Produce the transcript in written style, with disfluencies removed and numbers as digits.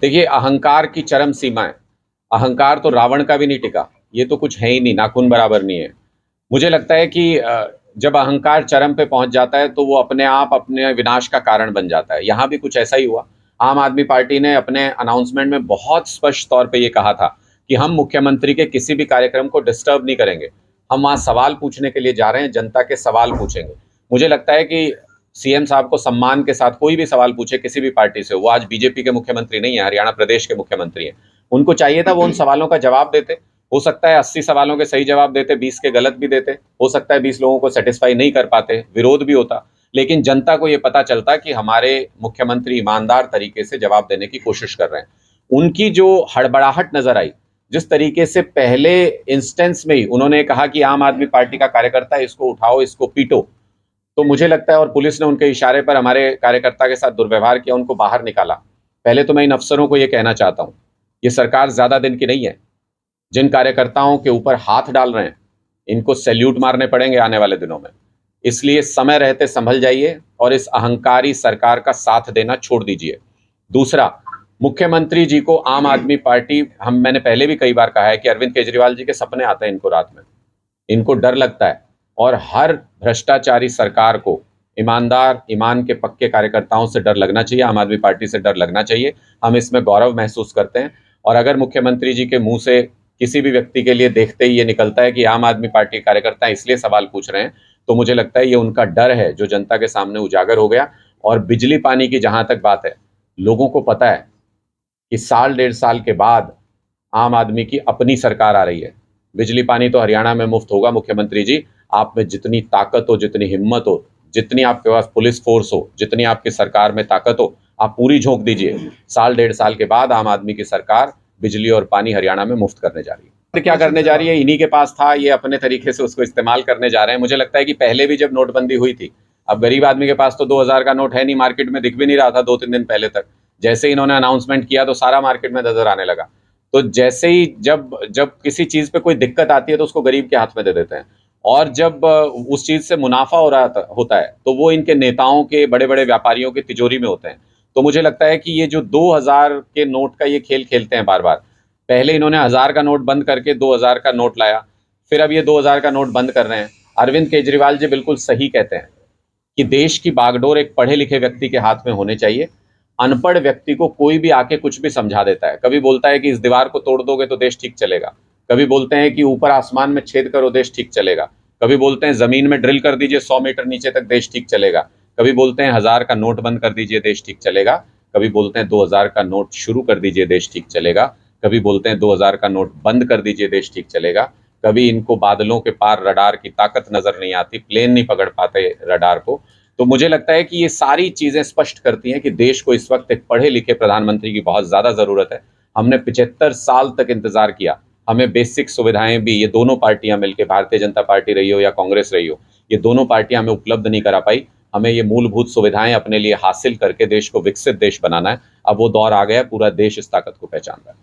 देखिए, अहंकार की चरम सीमा है। अहंकार तो रावण का भी नहीं टिका। ये तो कुछ है ही नहीं, नाखून बराबर नहीं है। मुझे लगता है कि जब अहंकार चरम पे पहुंच जाता है तो वो अपने आप अपने विनाश का कारण बन जाता है। यहाँ भी कुछ ऐसा ही हुआ। आम आदमी पार्टी ने अपने अनाउंसमेंट में बहुत स्पष्ट तौर पे ये कहा था कि हम मुख्यमंत्री के किसी भी कार्यक्रम को डिस्टर्ब नहीं करेंगे। हम वहाँ सवाल पूछने के लिए जा रहे हैं, जनता के सवाल पूछेंगे। मुझे लगता है कि सीएम साहब को सम्मान के साथ कोई भी सवाल पूछे किसी भी पार्टी से, वो आज बीजेपी के मुख्यमंत्री नहीं है, हरियाणा प्रदेश के मुख्यमंत्री हैं। उनको चाहिए था वो उन सवालों का जवाब देते। हो सकता है 80 सवालों के सही जवाब देते, 20 के गलत भी देते। हो सकता है 20 लोगों को सेटिस्फाई नहीं कर पाते, विरोध भी होता। लेकिन जनता को ये पता चलता कि हमारे मुख्यमंत्री ईमानदार तरीके से जवाब देने की कोशिश कर रहे हैं। उनकी जो हड़बड़ाहट नजर आई, जिस तरीके से पहले इंस्टेंस में ही उन्होंने कहा कि आम आदमी पार्टी का कार्यकर्ता है, इसको उठाओ, इसको पीटो, तो मुझे लगता है, और पुलिस ने उनके इशारे पर हमारे कार्यकर्ता के साथ दुर्व्यवहार किया, उनको बाहर निकाला। पहले तो मैं इन अफसरों को ये कहना चाहता हूं, ये सरकार ज्यादा दिन की नहीं है। जिन कार्यकर्ताओं के ऊपर हाथ डाल रहे हैं, इनको सैल्यूट मारने पड़ेंगे आने वाले दिनों में। इसलिए समय रहते संभल जाइए और इस अहंकारी सरकार का साथ देना छोड़ दीजिए। दूसरा, मुख्यमंत्री जी को आम आदमी पार्टी, मैंने पहले भी कई बार कहा है कि अरविंद केजरीवाल जी के सपने आते हैं इनको रात में। इनको डर लगता है, और हर भ्रष्टाचारी सरकार को ईमानदार, ईमान के पक्के कार्यकर्ताओं से डर लगना चाहिए, आम आदमी पार्टी से डर लगना चाहिए। हम इसमें गौरव महसूस करते हैं। और अगर मुख्यमंत्री जी के मुंह से किसी भी व्यक्ति के लिए देखते ही ये निकलता है कि आम आदमी पार्टी कार्यकर्ता इसलिए सवाल पूछ रहे हैं, तो मुझे लगता है ये उनका डर है जो जनता के सामने उजागर हो गया। और बिजली पानी की जहां तक बात है, लोगों को पता है कि साल डेढ़ साल के बाद आम आदमी की अपनी सरकार आ रही है। बिजली पानी तो हरियाणा में मुफ्त होगा। मुख्यमंत्री जी, आप में जितनी ताकत हो, जितनी हिम्मत हो, जितनी आपके पास पुलिस फोर्स हो, जितनी आपकी सरकार में ताकत हो, आप पूरी झोंक दीजिए। साल डेढ़ साल के बाद आम आदमी की सरकार बिजली और पानी हरियाणा में मुफ्त करने जा रही है। फिर क्या करने जा रही है, इन्हीं के पास था, ये अपने तरीके से उसको इस्तेमाल करने जा रहे हैं। मुझे लगता है कि पहले भी जब नोटबंदी हुई थी, अब गरीब आदमी के पास तो 2000 का नोट है नहीं, मार्केट में दिख भी नहीं रहा था 2-3 दिन पहले तक। जैसे ही इन्होंने अनाउंसमेंट किया तो सारा मार्केट में नजर आने लगा। तो जैसे ही जब जब किसी चीज पे कोई दिक्कत आती है तो उसको गरीब के हाथ में दे देते हैं। और जब उस चीज से मुनाफा हो रहा होता है तो वो इनके नेताओं के, बड़े बड़े व्यापारियों की तिजोरी में होते हैं। तो मुझे लगता है कि ये जो 2000 के नोट का ये खेल खेलते हैं बार बार। पहले इन्होंने 1000 का नोट बंद करके 2000 का नोट लाया, फिर अब ये 2000 का नोट बंद कर रहे हैं। अरविंद केजरीवाल जी बिल्कुल सही कहते हैं कि देश की बागडोर एक पढ़े लिखे व्यक्ति के हाथ में होने चाहिए। अनपढ़ व्यक्ति को कोई भी आके कुछ भी समझा देता है। कभी बोलता है कि इस दीवार को तोड़ दोगे तो देश ठीक चलेगा, कभी बोलते हैं कि ऊपर आसमान में छेद करो देश ठीक चलेगा, कभी बोलते हैं जमीन में ड्रिल कर दीजिए 100 मीटर नीचे तक देश ठीक चलेगा, कभी बोलते हैं 1000 का नोट बंद कर दीजिए देश ठीक चलेगा, कभी बोलते हैं 2000 का नोट शुरू कर दीजिए देश ठीक चलेगा, कभी बोलते हैं 2000 का नोट बंद कर दीजिए देश ठीक चलेगा। कभी इनको बादलों के पार रडार की ताकत नजर नहीं आती, प्लेन नहीं पकड़ पाते रडार को। तो मुझे लगता है कि ये सारी चीजें स्पष्ट करती हैं कि देश को इस वक्त एक पढ़े लिखे प्रधानमंत्री की बहुत ज्यादा जरूरत है। हमने 75 साल तक इंतजार किया। हमें बेसिक सुविधाएं भी ये दोनों पार्टियां मिलकर, भारतीय जनता पार्टी रही हो या कांग्रेस रही हो, ये दोनों पार्टियां हमें उपलब्ध नहीं करा पाई। हमें ये मूलभूत सुविधाएं अपने लिए हासिल करके देश को विकसित देश बनाना है। अब वो दौर आ गया, पूरा देश इस ताकत को पहचान रहा है।